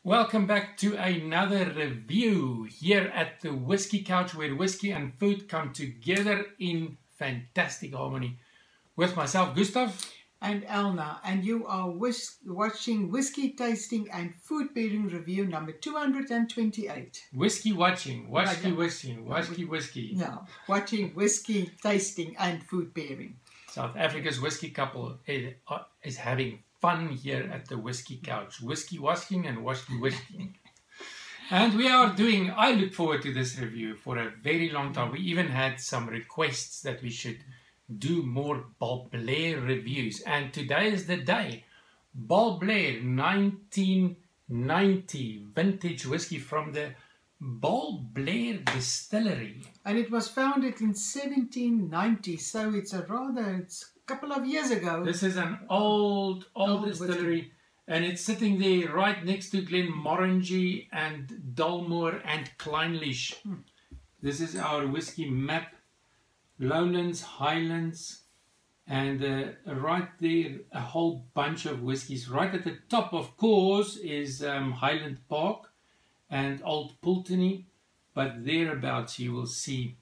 Welcome back to another review here at the Whiskey Couch, where whiskey and food come together in fantastic harmony. With myself, Gustav. And ELNA, and you are watching Whiskey Tasting and Food Pairing Review number 228. Whiskey watching, whiskey. Yeah, watching Whiskey Tasting and Food Pairing. South Africa's whiskey couple is having fun here at the Whiskey Couch. Whiskey washing and whiskey. And we are doing, I look forward to this review for a very long time. We even had some requests that we should do more Balblair reviews, and today is the day. Balblair 1990 vintage whiskey from the Balblair Distillery, and it was founded in 1790, so it's a couple of years ago. This is an old distillery whiskey. And it's sitting there right next to Glenmorangie and Dalmore and Kleinlich. This is our whiskey map. Lowlands, Highlands, and right there a whole bunch of whiskies. Right at the top, of course, is Highland Park and Old Pulteney, but thereabouts you will see,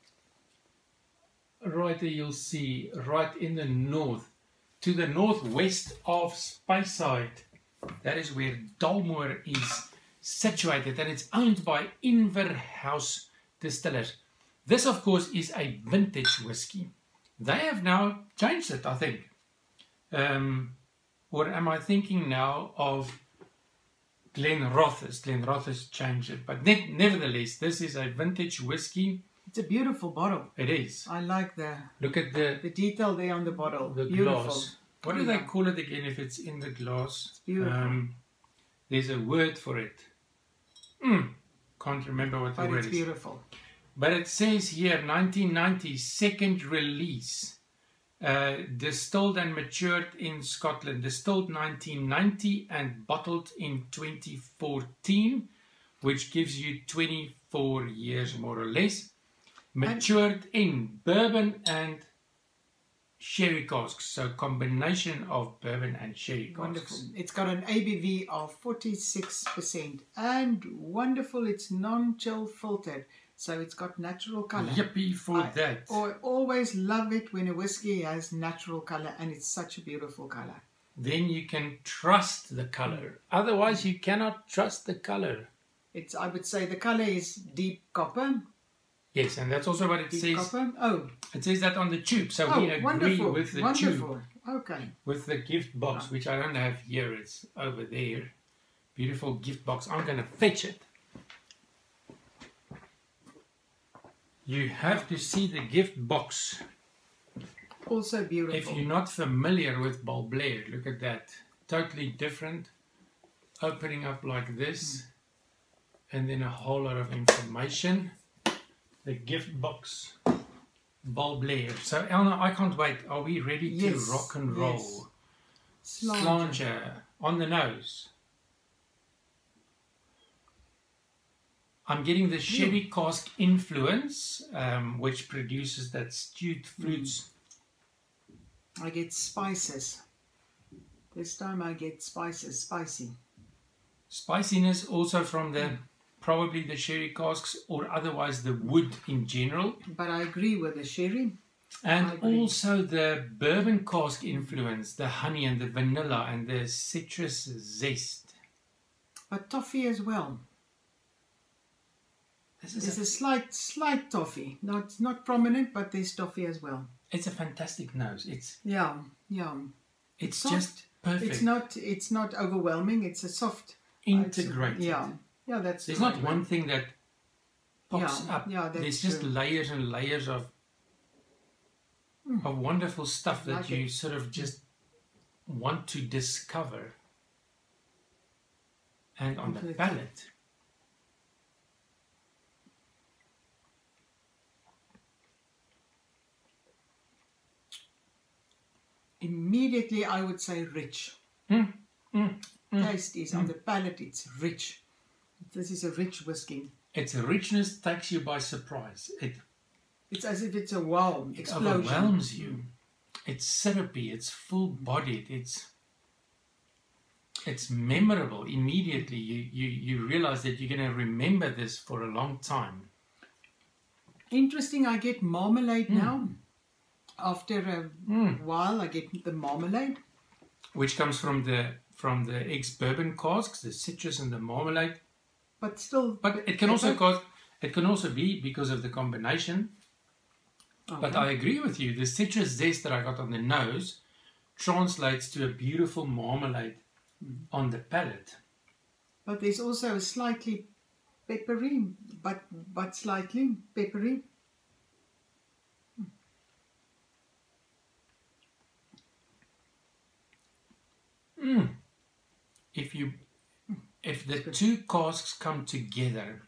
right there you'll see, right in the north, to the northwest of Speyside, that is where Dalmore is situated, and it's owned by Inver House Distillers. This, of course, is a vintage whiskey. They have now changed it, I think. Or am I thinking now of Glenrothes? Glenrothes changed it. But nevertheless, this is a vintage whiskey. It's a beautiful bottle. It is. I like Look at the detail there on the bottle. The beautiful. Glass. What do they call it again if it's in the glass? It's beautiful. There's a word for it. Can't remember what the word is. But it's beautiful. But it says here, 1990, second release. Distilled and matured in Scotland. Distilled 1990 and bottled in 2014, which gives you 24 years more or less. Matured in bourbon and sherry casks. So combination of bourbon and sherry casks. Wonderful. It's got an ABV of 46%. And wonderful, it's non-chill filtered. So it's got natural colour. Yippee for that. I always love it when a whiskey has natural colour, and it's such a beautiful colour. Then you can trust the colour. Otherwise you cannot trust the colour. I would say the colour is deep copper. Yes, and that's also what it says. Copper? Oh. It says that on the tube. So we agree with the tube. Okay. With the gift box, which I don't have here. It's over there. Beautiful gift box. I'm going to fetch it. You have to see the gift box. Also beautiful. If you're not familiar with Balblair, look at that. Totally different. Opening up like this. And then a whole lot of information. The gift box. Balblair. So, Elna, I can't wait. Are we ready to rock and roll? Yes. Slanger. On the nose. I'm getting the sherry cask influence, which produces that stewed fruits. I get spices. This time I get spices, spicy. Spiciness also from the probably the sherry casks, or otherwise the wood in general. But I agree with the sherry. And also the bourbon cask influence, the honey and the vanilla and the citrus zest. But toffee as well. There's a slight toffee. Not prominent, but there's toffee as well. It's a fantastic nose. It's It's just perfect. It's not overwhelming. It's a soft integrated. That's. There's not one thing that pops up. There's just layers and layers of wonderful stuff that you sort of just want to discover. And on the palate. Immediately, I would say rich. Taste is on the palate. It's rich. This is a rich whiskey. Its richness takes you by surprise. It's as if it's a wow explosion. It overwhelms you. It's syrupy. It's full-bodied. It's memorable immediately. You realize that you're going to remember this for a long time. Interesting, I get marmalade now. After a while, I get the marmalade. Which comes from the ex-Bourbon casks, the citrus and the marmalade. But still... But it can also be because of the combination. Okay. But I agree with you. The citrus zest that I got on the nose translates to a beautiful marmalade on the palate. But there's also a slightly peppery, but slightly peppery. If the two casks come together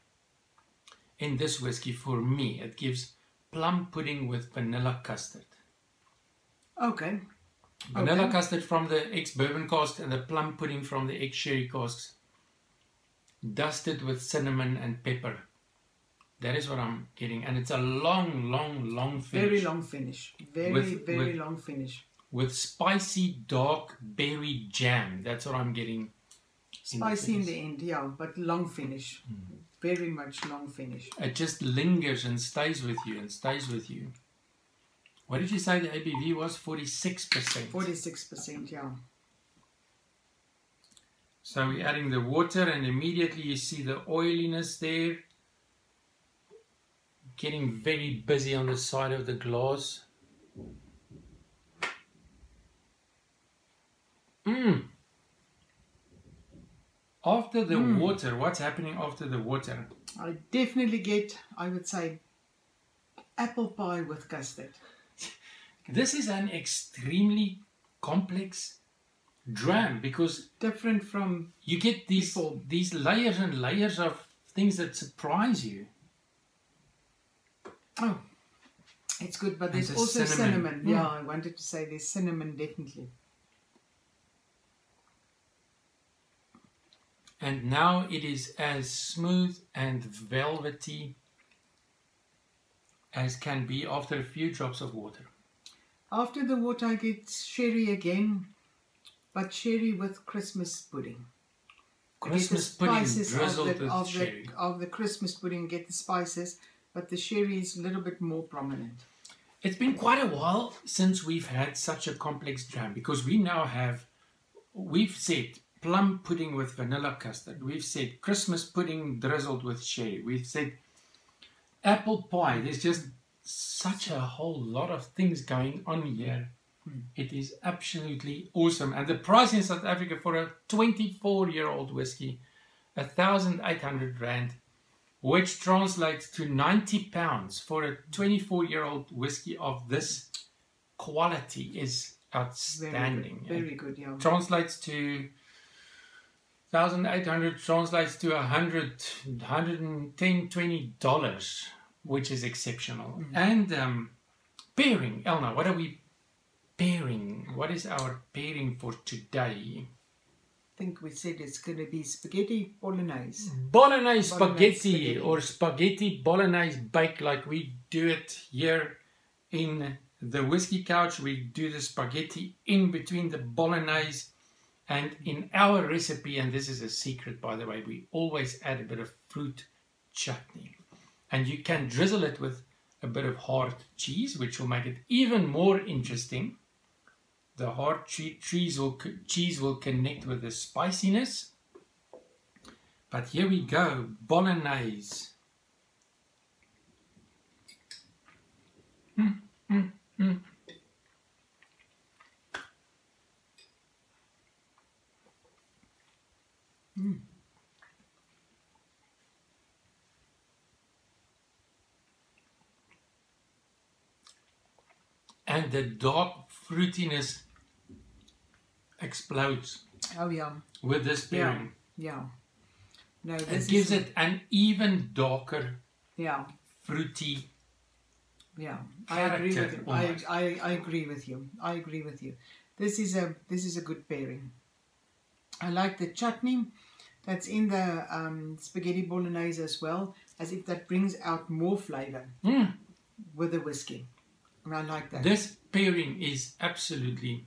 in this whiskey, for me, it gives plum pudding with vanilla custard. Okay. Vanilla custard from the ex-Bourbon cask and the plum pudding from the ex-sherry casks, dusted with cinnamon and pepper. That is what I'm getting, and it's a long finish. Very long finish. Very long finish. With spicy dark berry jam. That's what I'm getting. Spicy in the end, yeah, but long finish. Very much long finish. It just lingers and stays with you and stays with you. What did you say the ABV was? 46%. 46%, yeah. So we're adding the water and immediately you see the oiliness there. Getting very busy on the side of the glass. After the water, what's happening after the water? I definitely get, I would say, apple pie with custard. This is an extremely complex dram because different from you get these layers and layers of things that surprise you. Oh, it's good, but there's also cinnamon. Yeah, I wanted to say there's cinnamon definitely. And now it is as smooth and velvety as can be after a few drops of water. After the water I get sherry again, but sherry with Christmas pudding. Christmas pudding drizzled with sherry. Of the Christmas pudding, get the spices, but the sherry is a little bit more prominent. It's been quite a while since we've had such a complex dram because we now have, we've said plum pudding with vanilla custard. We've said Christmas pudding drizzled with sherry. We've said apple pie. There's just such a whole lot of things going on here. It is absolutely awesome. And the price in South Africa for a 24-year-old whiskey, 1,800 Rand, which translates to £90 for a 24-year-old whiskey of this quality is outstanding. Very good, yeah. Translates to 1,800 translates to $110, $20, which is exceptional. And pairing, Elna, what are we pairing? What is our pairing for today? I think we said it's going to be spaghetti bolognese. Bolognese spaghetti or spaghetti bolognese bake like we do it here in the Whiskey Couch. We do the spaghetti in between the bolognese. And in our recipe, and this is a secret by the way, we always add a bit of fruit chutney. And you can drizzle it with a bit of hard cheese, which will make it even more interesting. The hard cheese will connect with the spiciness. But here we go, bolognese. And the dark fruitiness explodes. Oh yeah. With this pairing. Yeah. No, it gives it an even darker, fruity. Yeah, I agree with you. I agree with you. I agree with you. This is a good pairing. I like the chutney that's in the spaghetti bolognese as well, as if that brings out more flavor with the whiskey. And I like that. This pairing is absolutely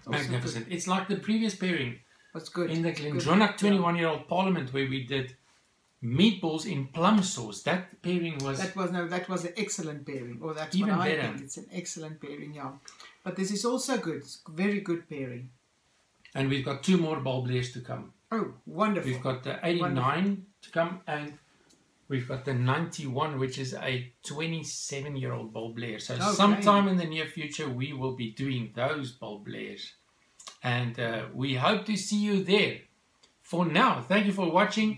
magnificent. It's like the previous pairing was good. In the Glendronach 21-year-old Parliament, where we did meatballs in plum sauce. That pairing was... That was an excellent pairing. Or that's even what I better. think. It's an excellent pairing, yeah. But this is also good. It's a very good pairing. And we've got 2 more Balblairs to come. Oh, wonderful. We've got the 89 to come, and we've got the 91, which is a 27-year-old Balblair. So sometime in the near future, we will be doing those Balblairs. And we hope to see you there. For now, thank you for watching.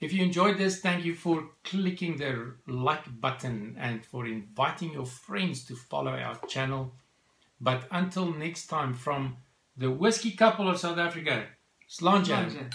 If you enjoyed this, thank you for clicking the like button and for inviting your friends to follow our channel. But until next time, from the Whiskey Couple of South Africa, Slanja.